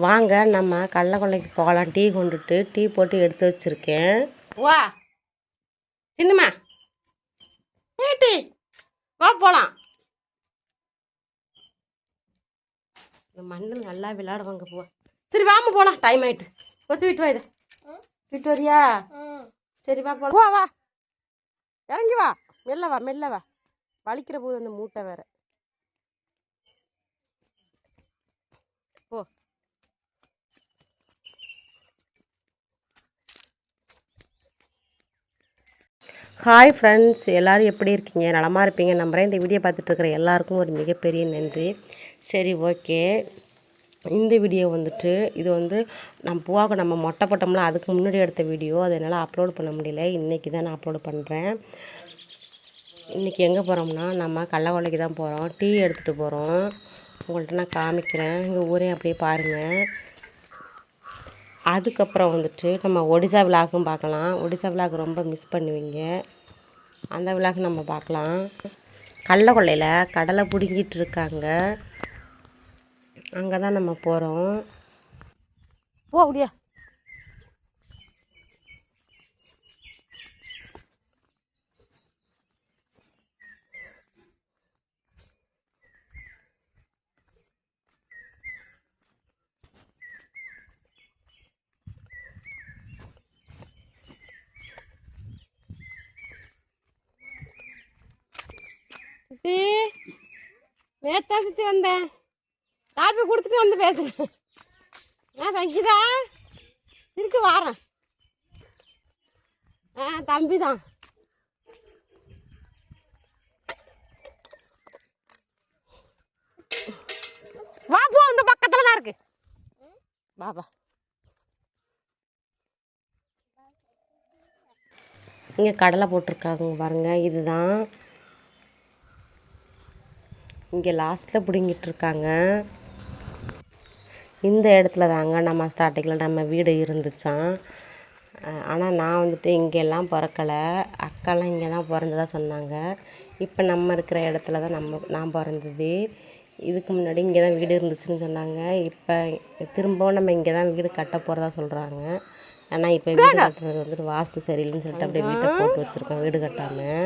வாங்க நம்ம கள்ளக்கொல்லைக்கு போகலாம். டீ கொண்டுட்டு டீ போட்டு எடுத்து வச்சுருக்கேன். வா சின்னம்மா, டீ வா போகலாம். இந்த மண்ணில் நல்லா விளையாடுவாங்க. போ சரி வாம போகலாம். டைம் ஆகிட்டு. ஒத்து விட்டு வா. இதை விட்டு வரியா? சரி வா போகலாம். வா வா இறங்கி வா. மெல்ல வா மெல்ல வா. வலிக்கிற போது அந்த மூட்டை வேற. போ. ஹாய் ஃப்ரெண்ட்ஸ், எல்லோரும் எப்படி இருக்கீங்க? நலமாக இருப்பீங்க நம்புகிறேன். இந்த வீடியோ பார்த்துட்ருக்குற எல்லாருக்கும் ஒரு மிகப்பெரிய நன்றி. சரி ஓகே, இந்த வீடியோ வந்துட்டு இது பூவாவுக்கு நம்ம மொட்டை போட்டோம்ல, அதுக்கு முன்னாடி எடுத்த வீடியோ. அது என்னால் அப்லோட் பண்ண முடியல. இன்றைக்கி தான் நான் அப்லோட் பண்ணுறேன். இன்றைக்கி எங்கே போகிறோம்னா, நம்ம கள்ளக்கொல்லைக்கு தான் போகிறோம். டீ எடுத்துகிட்டு போகிறோம். உங்கள்கிட்ட நான் காமிக்கிறேன். எங்கள் ஊரே அப்படியே பாருங்கள். அதுக்கப்புறம் நம்ம ஒடிசா விழாக்கும் பார்க்கலாம். ஒடிசா விழாக்கு ரொம்ப மிஸ் பண்ணுவீங்க. அந்த விழாக்கு நம்ம பார்க்கலாம். கள்ளக்கொல்லையில் கடலை பிடுங்கிட்டு இருக்காங்க. அங்கே தான் நம்ம போகிறோம். போ அப்படியா. நேத்தா சுற்றி வந்தேன். காப்பி கொடுத்துட்டு வந்து பேசுகிறேன். தங்கிதா இருக்கு வாரேன். தம்பி தான். வா போ, இந்த பக்கத்தில் தான் இருக்கு. பாபா இங்கே கடலை போட்டிருக்காங்க பாருங்க. இதுதான் இங்கே லாஸ்ட்டில் பிடுங்கிட்டுருக்காங்க. இந்த இடத்துல தாங்க நம்ம ஸ்டார்டிங்கில் நம்ம வீடு இருந்துச்சான். ஆனால் நான் இங்கெல்லாம் பிறக்கலை. அக்காலாம் இங்கே தான் பிறந்ததாக சொன்னாங்க. இப்போ நம்ம இருக்கிற இடத்துல தான் நான் பிறந்தது. இதுக்கு முன்னாடி இங்கே தான் வீடு இருந்துச்சுன்னு சொன்னாங்க. இப்போ திரும்பவும் நம்ம இங்கே தான் வீடு கட்ட போகிறதா சொல்கிறாங்க. ஆனால் இப்போ வீடு கட்டுறது வாஸ்து சரியில்லைன்னு சொல்லிட்டு அப்படியே வீட்டை போட்டு வச்சுருக்கோம், வீடு கட்டாமல்.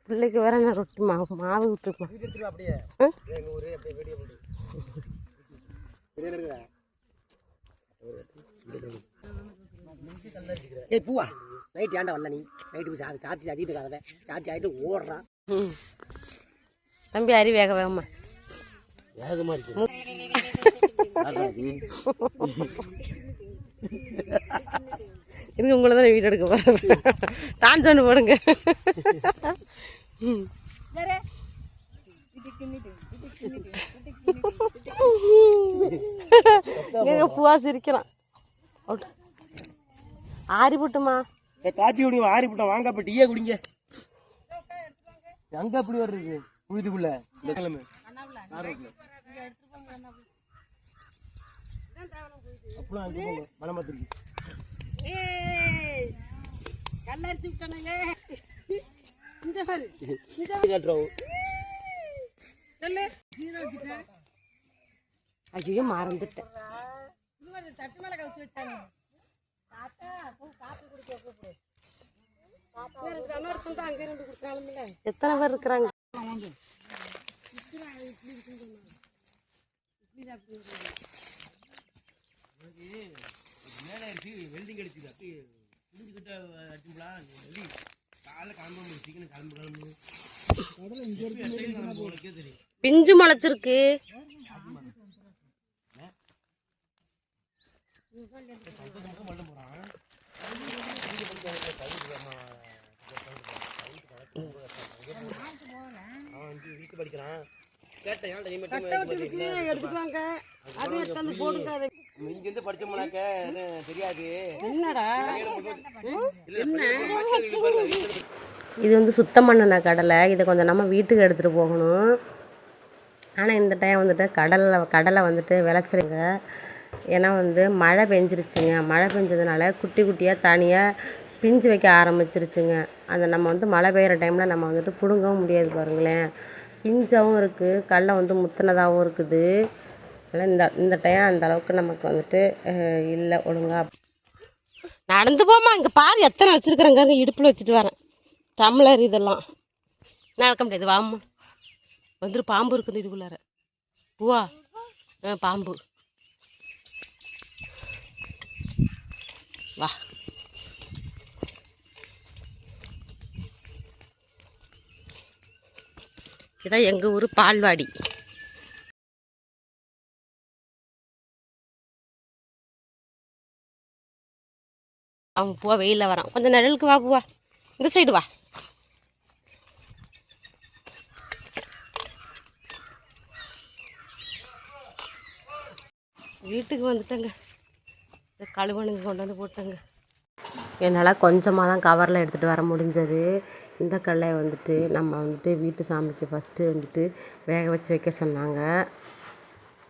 பிள்ளைக்கு வேற நான் ரொட்டி மாவு ஊற்றுமா. பூவா நைட் ஏன்டா வரல? நீ நைட்டு சாத்தி சாத்திட்டு இருக்காத. சாத்தி ஆகிட்டு ஓடுறான் தம்பி. அரி வேகமா வேகமா இருக்கு. எனக்கு உங்களை தான் வீடு எடுக்க போகிறேன். டான்ஸ் ஒன்று போடுங்க. எங்க பூவா சிரிக்கிறான். ஆரி போட்டுமா காய்ச்சி குடிங்க. ஆரி போட்டோம். வாங்க அப்ப டீயே குடிங்க. அங்க அப்படி வர்றது புழுதுக்குள்ள இந்த கிழமை அப்படிலாம் மனமாத்திருக்கு. ஐயோ மறந்துட்டேன். எத்தனை பேர் இருக்கிறாங்க? வெல்டிங் அடிச்சுது. அப்படியே புரிஞ்சுக்கிட்ட அடிச்சுங்களா? பிஞ்சு முளைச்சிருக்கு. வீட்டு படிக்கிறான். எடுத்துவாங்க. இங்கிருந்து படிச்சோம்னாக்க தெரியாது. என்னடா இது சுத்தம் பண்ணின கடலை. இதை கொஞ்சம் நம்ம வீட்டுக்கு எடுத்துகிட்டு போகணும். ஆனால் இந்த டைம் கடலை விளைச்சலுங்க. ஏன்னா வந்து மழை பெஞ்சிருச்சுங்க. மழை பெஞ்சதுனால குட்டி குட்டியாக தனியாக பிஞ்சு வைக்க ஆரம்பிச்சிருச்சுங்க. அந்த நம்ம வந்து மழை பெய்கிற டைமில் நம்ம வந்துட்டு பிடுங்கவும் முடியாது பாருங்களேன். பிஞ்சாகவும் இருக்குது, கடல வந்து முத்தினதாகவும் இருக்குது. அதனால் இந்த டைம் அந்த அளவுக்கு நமக்கு வந்துட்டு இல்லை ஒழுங்கா. நடந்து போமா, இங்கே பாரு எத்தனை வச்சுருக்குறேங்க, இடுப்பில் வச்சுட்டு வரேன் டம்ளர் இதெல்லாம். நடக்க முடியாது, வாம்மா வந்துட்டு. பாம்பு இருக்குது இதுக்குள்ளார. பூவா பாம்பு வா. இதான் எங்கள் ஊர் பால்வாடி. அவங்க பூவா வெயிலில் வரான், கொஞ்சம் நிழலுக்கு வா பூவா, இந்த சைடு வா. வீட்டுக்கு வந்துட்டேங்க, கழுவனுங்க கொண்டு வந்து போட்டேங்க. என்னால் கொஞ்சமாக தான் கவரில் எடுத்துகிட்டு வர முடிஞ்சது. இந்த கடலையை வந்துட்டு நம்ம வந்துட்டு வீட்டு சாமிக்கு ஃபஸ்ட்டு வந்துட்டு வேக வச்சு வைக்க சொன்னாங்க.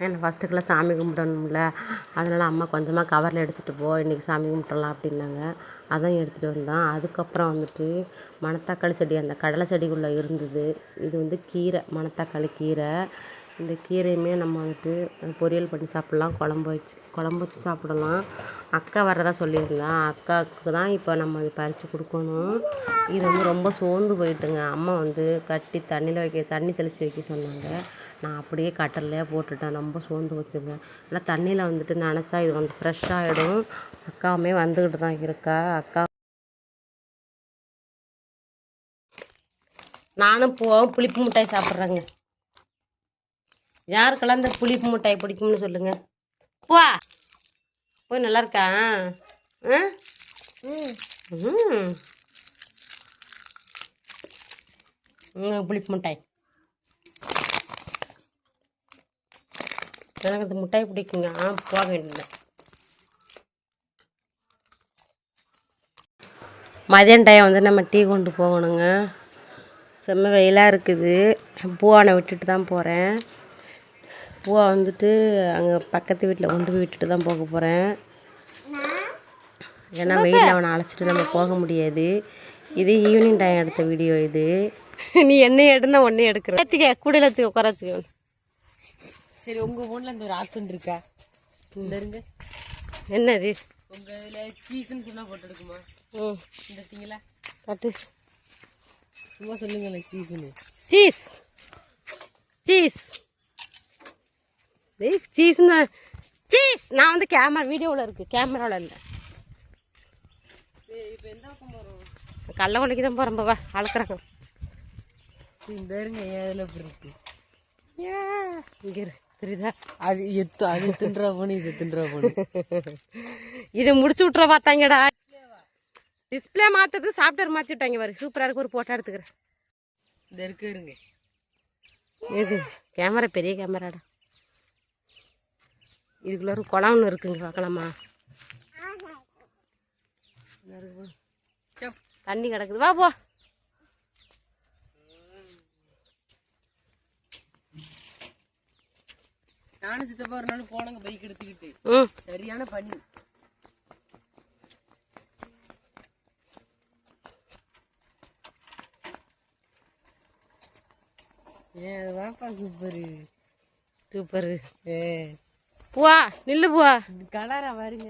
ஏன்னா ஃபஸ்ட்டுக்கெல்லாம் சாமி கும்பிடணும்ல, அதனால் அம்மா கொஞ்சமாக கவரில் எடுத்துகிட்டு போ, இன்றைக்கி சாமி கும்பிட்றலாம் அப்படின்னாங்க. அதான் எடுத்துகிட்டு வந்தோம். அதுக்கப்புறம் வந்துட்டு மணத்தக்காளி செடி அந்த கடலை செடிக்குள்ளே இருந்தது. இது வந்து கீரை, மணத்தக்காளி கீரை. இந்த கீரையுமே நம்ம வந்துட்டு பொரியல் பண்ணி சாப்பிட்லாம், குழம்பு வச்சு சாப்பிடலாம். அக்கா வர்றதா சொல்லியிருந்தான். அக்காவுக்கு தான் இப்போ நம்ம அதை பறித்து கொடுக்கணும். இது வந்து ரொம்ப சோர்ந்து போயிட்டுங்க. அம்மா வந்து கட்டி தண்ணி தெளித்து வைக்க சொன்னாங்க. நான் அப்படியே கட்டர்லையே போட்டுட்டேன், ரொம்ப சோர்ந்து வச்சுங்க. ஆனால் தண்ணியில் வந்துட்டு நினச்சா இது வந்து ஃப்ரெஷ்ஷாகிடும். அக்காவுமே வந்துக்கிட்டு தான் இருக்கா. அக்கா நானும் போவோம் புளிப்பு மிட்டாய் சாப்பிட்றேங்க. யாருக்கெல்லாம் இந்த புளிப்பு மிட்டாய் பிடிக்கும்னு சொல்லுங்கள். வா போய் நல்லா இருக்கா? புளிப்பு மிட்டாய் எனக்கு இந்த மிட்டாய் பிடிக்குங்க. போக வேண்டியது. மதியம் டைம் வந்து நம்ம டீ கொண்டு போகணுங்க. செம்ம வெயிலாக இருக்குது. பூவானை விட்டுட்டு தான் போகிறேன். பூவா வந்துட்டு அங்கே பக்கத்து வீட்டில் கொண்டு போய் விட்டுட்டு தான் போக போகிறேன். ஏன்னா வெயிலில் அவனை அழைச்சிட்டு நம்ம போக முடியாது. இது ஈவினிங் டைம் எடுத்த வீடியோ இது. நீ என்னையும் எடுனா ஒன்றே எடுக்கிற கூடையில் வச்சுக்க, உட்கார வச்சுக்க. சரி, உங்கள் ஃபோனில் இந்த ஒரு ஆப்ஷன் இருக்கா? இந்த இருங்க. என்னது? உங்கள் இதில் சீஸ்ன்னு சொன்னால் போட்டு எடுக்குமா? இந்த எடுத்தீங்களா? கட்டு சும்மா சொல்லுங்களேன் சீஸ்ன்னு. சீஸ் சீஸ் சீஸ்ன்னு சீஸ். நான் வந்து வீடியோவில் இருக்குது, கேமராவில் இல்லை. இப்போ எந்த பக்கம் போகிறோம்? கடல கொள்ளைக்கு தான் போகிறோம். பாவா அளக்குறாங்க. இந்த இருங்க, ஏதில் இப்படி இருக்கு? இங்கே தெரியுதா? அது தின்றா போனு, இது தின்றா போனு. இதை முடிச்சு விட்ற பார்த்தாங்கடா. டிஸ்பிளே மாற்றுறதுக்கு சாஃப்ட்வேர் மாற்றி விட்டாங்க பாரு. சூப்பராக இருக்கு. ஒரு போட்டோ எடுத்துக்கிறேன். இந்த இருக்குங்க. இது கேமரா பெரிய கேமராடா. இதுக்குள்ள ஒரு குளம் ஒன்று இருக்குங்க, பார்க்கலாமா? தண்ணி கிடக்குது, வா போ. நானும் சித்தப்பா ஒரு நாள் போனங்க பைக் எடுத்துக்கிட்டு. சரியான பனி. அதுதான்ப்பா சூப்பரு சூப்பரு. பூவா நில்லு பூவா. கலரா பாருங்க.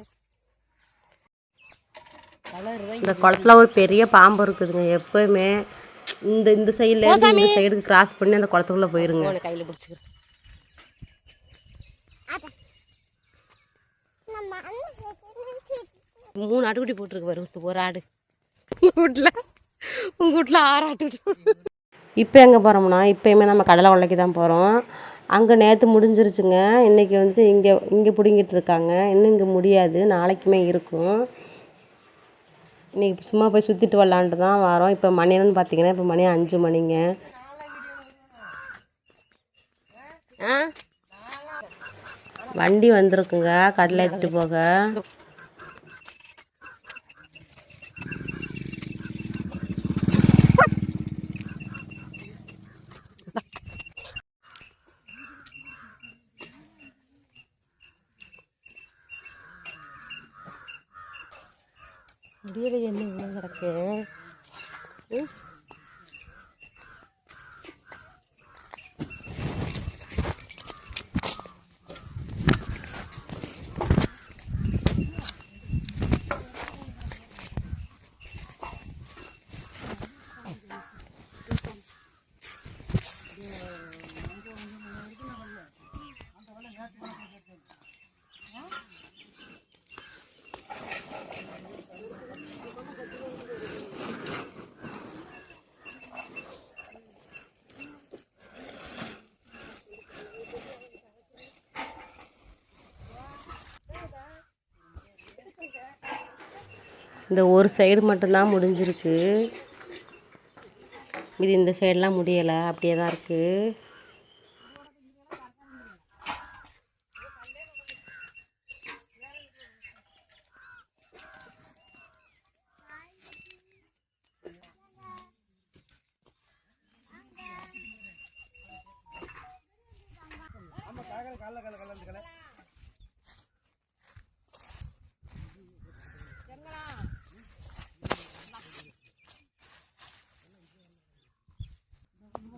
கலர் தான். இந்த குளத்துல ஒரு பெரிய பாம்பு இருக்குதுங்க. எப்பவுமே இந்த சைடுல இந்த சைடுக்கு கிராஸ் பண்ணி அந்த குளத்துக்குள்ள போயிருங்க. கையில் பிடிச்சிக்கிறேன். 3 ஆட்டுக்குட்டி போட்டிருக்கு பாரு. ஒரு ஆடு உங்கள் வீட்டில் 6 ஆட்டுக்குட்டி. இப்போ எங்கே போகிறோம்னா, இப்போயுமே நம்ம கடலை கொள்ளைக்கு தான் போகிறோம். அங்கே நேற்று முடிஞ்சிருச்சுங்க. இன்றைக்கி வந்து இங்கே பிடுங்கிட்டு இருக்காங்க. இன்னும் இங்கே முடியாது, நாளைக்குமே இருக்கும். இன்றைக்கி சும்மா போய் சுற்றிட்டு வரலான்ட்டு தான் வரோம். இப்போ மணி என்னன்னு பார்த்தீங்கன்னா, இப்போ மணி 5 மணிங்க. வண்டி வந்திருக்குங்க கடலை எடுத்துகிட்டு போக. முடியல என்ன இவ்வளோ கிடக்கு. இந்த ஒரு சைடு மட்டும்தான் முடிஞ்சிருக்கு, இது இந்த சைடெலாம் முடியலை, அப்படியே தான் இருக்குது.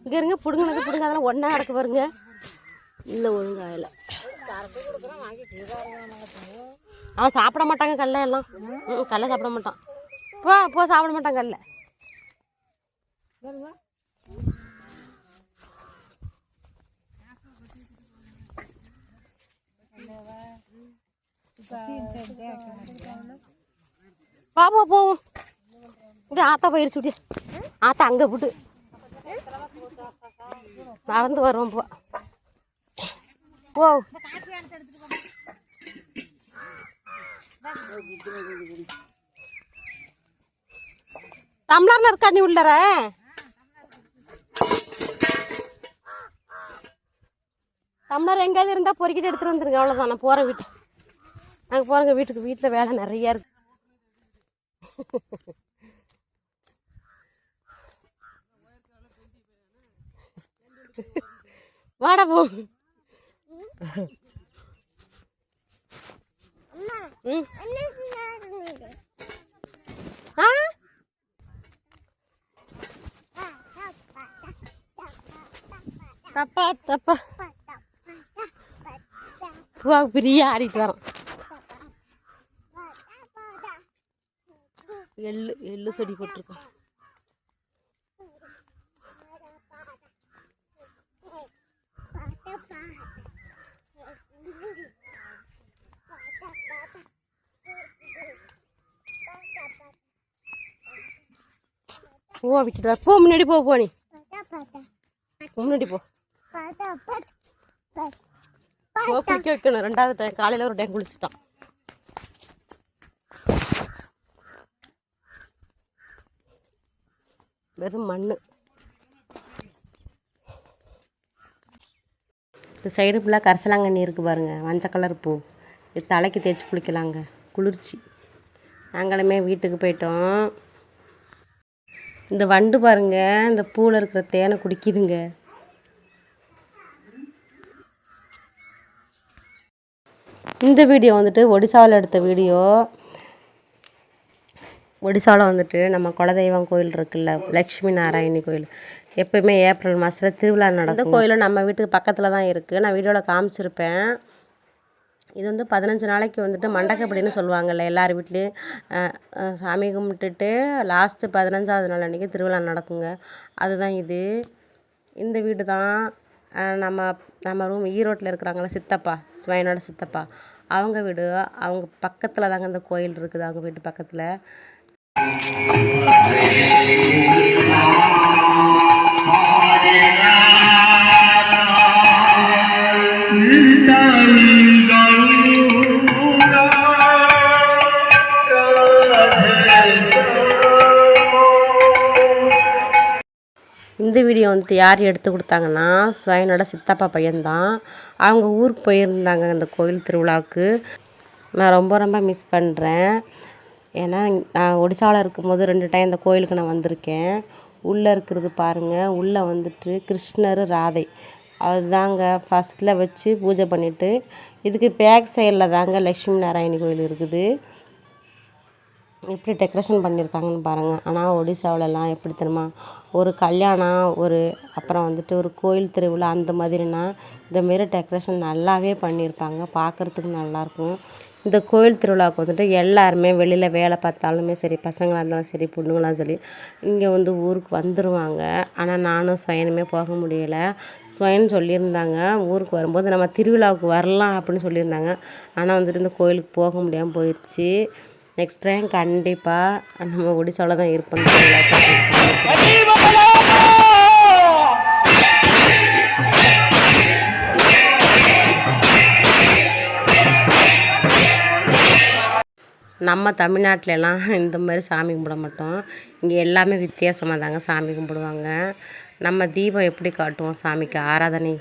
இங்கே இருங்க, பிடுங்கினது பிடுங்க, அதெல்லாம் ஒன்றா கிடக்கு பாருங்க. இல்லை ஒழுங்காயில அவன் சாப்பிட மாட்டாங்க கடல எல்லாம். கடல சாப்பிட மாட்டான். போ சாப்பிட மாட்டான் கடல. பாப்பா போவோம். இப்படி ஆத்தா போயிடுச்சு. இப்படி ஆத்தா அங்கே விட்டு நடந்து வருவோம். போ டம்ளர்ல இருக்கா நீ உள்ளற? டம்ளர் எங்கேயாவது இருந்தால் பொறுக்கிட்டு எடுத்துகிட்டு வந்துருங்க. அவ்வளோதான். நான் போகிறேன் வீட்டு. நாங்கள் போகிறேங்க வீட்டுக்கு. வீட்டில் வேலை நிறையா இருக்கு. வாடா போ. தப்பா தப்பா பிரியா ஆடிட்டு வரோம். எள்ளு செடி போட்டிருக்கோம். விட்டுட்டு போ. முன்னாடி போ. நீ முன்னாடி போ. குளிக்க வைக்கணும். 2வது டைம் காலையில் ஒரு டைம் குளிச்சுட்டான். வெறும் மண். இந்த சைடு ஃபுல்லாக கரிசலாங்கண்ணி இருக்குது பாருங்கள். மஞ்சள் கலர் பூ. இது தலைக்கு தேய்ச்சி குளிக்கலாங்க, குளிர்ச்சி. நாங்களுமே வீட்டுக்கு போயிட்டோம். இந்த வண்டு பாருங்க, இந்த பூவில் இருக்கிற தேனை குடிக்குதுங்க. இந்த வீடியோ வந்துட்டு ஒடிசாவில் எடுத்த வீடியோ. ஒடிசாவில் வந்துட்டு நம்ம குலதெய்வம் கோயில் இருக்குல்ல, லக்ஷ்மி நாராயணி கோயில். எப்போயுமே ஏப்ரல் மாதத்தில் திருவிழா நடக்கும். இந்த கோயிலும் நம்ம வீட்டுக்கு பக்கத்தில் தான் இருக்குது. நான் வீடியோவில் காமிச்சிருப்பேன். இது வந்து 15 நாளைக்கு வந்துட்டு மண்டகப்படின்னு சொல்லுவாங்கள்ல, எல்லார் வீட்லேயும் சாமி கும்பிட்டுட்டு லாஸ்ட்டு 15ஆவது நாள் அன்றைக்கி திருவிழா நடக்குங்க. அதுதான் இது. இந்த வீடு தான் நம்ம ரூம் ஈரோட்டில் இருக்கிறாங்கள சித்தப்பா, ஸ்வைனோட சித்தப்பா, அவங்க வீடு. அவங்க பக்கத்தில் தாங்க இந்த கோயில் இருக்குது, அவங்க வீட்டு பக்கத்தில். இந்த வீடியோ வந்துட்டு யார் எடுத்து கொடுத்தாங்கன்னா ஸ்வைனோட சித்தப்பா பையன்தான். அவங்க ஊருக்கு போயிருந்தாங்க இந்த கோயில் திருவிழாவுக்கு. நான் ரொம்ப மிஸ் பண்ணுறேன். ஏன்னா நான் ஒடிசாவில் இருக்கும்போது 2 டைம் இந்த கோயிலுக்கு நான் வந்திருக்கேன். உள்ளே இருக்கிறது பாருங்கள். உள்ளே வந்துட்டு கிருஷ்ணர் ராதை அதுதாங்க ஃபஸ்ட்டில் வச்சு பூஜை பண்ணிவிட்டு, இதுக்கு பேக் சைடில் தாங்க லக்ஷ்மி நாராயணி கோயில் இருக்குது. எப்படி டெக்கரேஷன் பண்ணியிருக்காங்கன்னு பாருங்கள். ஆனால் ஒடிசாவிலலாம் எப்படி தெரியுமா, ஒரு கல்யாணம் அப்புறம் வந்துட்டு ஒரு கோயில் திருவிழா அந்த மாதிரினா இந்தமாரி டெக்கரேஷன் நல்லாவே பண்ணியிருப்பாங்க. பார்க்குறதுக்கு நல்லாயிருக்கும். இந்த கோயில் திருவிழாவுக்கு வந்துட்டு எல்லாருமே வெளியில் வேலை பார்த்தாலுமே சரி, பசங்களாக இருந்தாலும் சரி, பொண்ணுங்களாம் சரி, இங்கே வந்து ஊருக்கு வந்துடுவாங்க. ஆனால் நானும் ஸ்வயனுமே போக முடியலை. ஸ்வயன் சொல்லியிருந்தாங்க ஊருக்கு வரும்போது நம்ம திருவிழாவுக்கு வரலாம் அப்படின்னு சொல்லியிருந்தாங்க. ஆனால் வந்துட்டு இந்த கோயிலுக்கு போக முடியாமல் போயிடுச்சு. நெக்ஸ்ட் டைம் கண்டிப்பாக நம்ம ஒடிசாவில் தான் இருப்போம். நம்ம தமிழ்நாட்டிலலாம் இந்த மாதிரி சாமி கும்பிட மாட்டோம். இங்கே எல்லாமே வித்தியாசமாக தாங்க சாமி கும்பிடுவாங்க. நம்ம தீபம் எப்படி காட்டுவோம் சாமிக்கு ஆராதனை,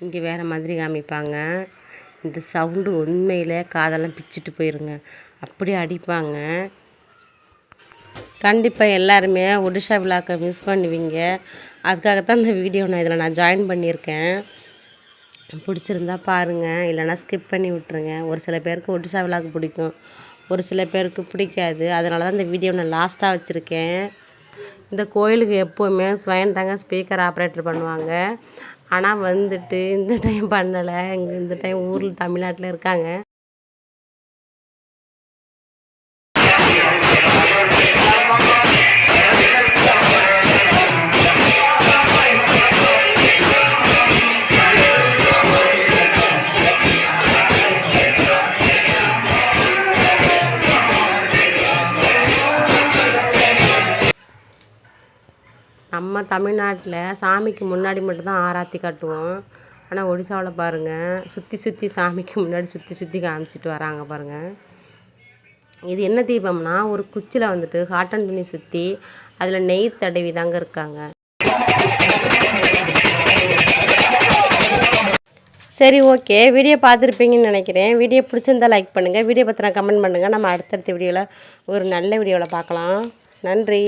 இங்கே வேறு மாதிரி காமிப்பாங்க. இந்த சவுண்டு உண்மையில் காதெல்லாம் பிச்சுட்டு போயிருங்க, அப்படி அடிப்பாங்க. கண்டிப்பாக எல்லாருமே ஒடிஷா விழாக்கை மிஸ் பண்ணுவீங்க. அதுக்காகத்தான் இந்த வீடியோ நான் ஜாயின் பண்ணியிருக்கேன். பிடிச்சிருந்தா பாருங்கள், இல்லைனா ஸ்கிப் பண்ணி விட்ருங்க. ஒரு சில பேருக்கு ஒடிஷா விழாக்கு பிடிக்கும், ஒரு சில பேருக்கு பிடிக்காது. அதனால தான் இந்த வீடியோ நான் லாஸ்ட்டாக வச்சுருக்கேன். இந்த கோயிலுக்கு எப்போவுமே ஸ்வயன் தாங்க ஸ்பீக்கர் ஆப்ரேட்டர் பண்ணுவாங்க. ஆனால் வந்துட்டு இந்த டைம் பண்ணலை. இந்த டைம் ஊரில் தமிழ்நாட்டில் இருக்காங்க. நம்ம தமிழ்நாட்டில் சாமிக்கு முன்னாடி மட்டும்தான் ஆராத்தி காட்டுவோம். ஆனால் ஒடிசாவில் பாருங்கள், சுற்றி சாமிக்கு முன்னாடி சுற்றி காமிச்சிட்டு வராங்க பாருங்கள். இது என்ன தீபம்னா, ஒரு குச்சியில் வந்துட்டு காட்டன் துணி சுற்றி அதில் நெய் தடவி தாங்க இருக்காங்க. சரி, ஓகே, வீடியோ பார்த்துருப்பீங்கன்னு நினைக்கிறேன். வீடியோ பிடிச்சிருந்தால் லைக் பண்ணுங்கள், வீடியோ பற்றின கமெண்ட் பண்ணுங்கள். நம்ம அடுத்தடுத்த வீடியோவில் ஒரு நல்ல வீடியோவில் பார்க்கலாம். நன்றி.